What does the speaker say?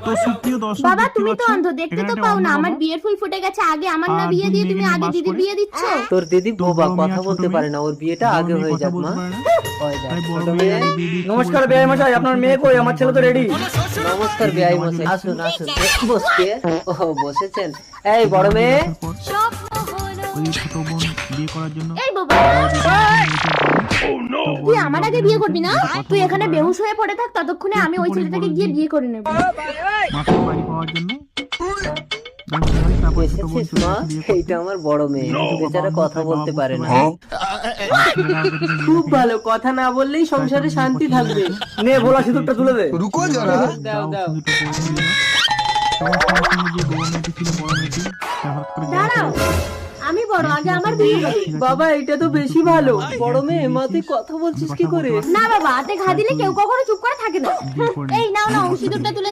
তো সুপ্রিয় দর্শক, বাবা দেখতে তুমি তো পাচ্ছেন, অন্ধ, দেখতে এখানে তো একটা পাও না অন্ধ আমার বাবা। বিয়ের ফুল ফুটে গেছে। আগে আমার না আর বিয়ে দুই দিয়ে মেয়ে তুমি এখানে আগে বাস দিদির করে। বিয়ে দিচ্ছ। তোর দিদি তো বোবা, বড় মেয়ে কথা আর ছোট বলতে মেয়ে। পারে না, ওর বিয়েটা বড় আগে মেয়ে হয়ে কথা যাক বলতে মা। পারে না, হয়ে যাক, তাই বড় ছোট মেয়ে মেয়ে। আগে বিয়ে দিচ্ছে। নমস্কার বলে বেআই ছোট মশাই, মেয়ে আপনার আসছে, মেয়ে তাই কই? ছোট আমার মেয়ে ছেলে তো বড় রেডি। মেয়ের কাছে নমস্কার দিদি বেআই যাওয়ার মশাই, জন্য। আসুন আসুন। বসকে ও বসেছেন। এই বড় এখানে মেয়ে, আসার পর ওই ছোট বোন বিয়ে করার জন্য এই বাবা তুই আমার আগে বিয়ে করবি না? তুই এখানে বেহুশ হয়ে পড়ে থাক, ততক্ষণে আমি ওই ছেলেটাকে গিয়ে বিয়ে করে নেব। মাকে বাড়ি পাওয়ার জন্য ব্যবস্থা হয়। তারপর ছোট বোন এসেছিস চলে মা? আসে বিয়ে করতে। এইটা আমার বড় মেয়ে, বেচারা কথা বলতে পারে না। খুব ভালো, কথা না বললেই সংসারে শান্তি থাকবে। নে ভোলা সিঁদুরটা তুলে দে। रुको जरा। দাও দাও। দাঁড়াও, আমি বড়, আগে আমার বিয়ে হোক। বাবা এটা তো বেশি ভালো। বড় মেয়ে, মা তুই কথা বলছিস কি করে? না বাবা, হাতে ঘা দিলে কেউ কখনো চুপ করে থাকে না। এই নাও নাও সিঁদুরটা তুলে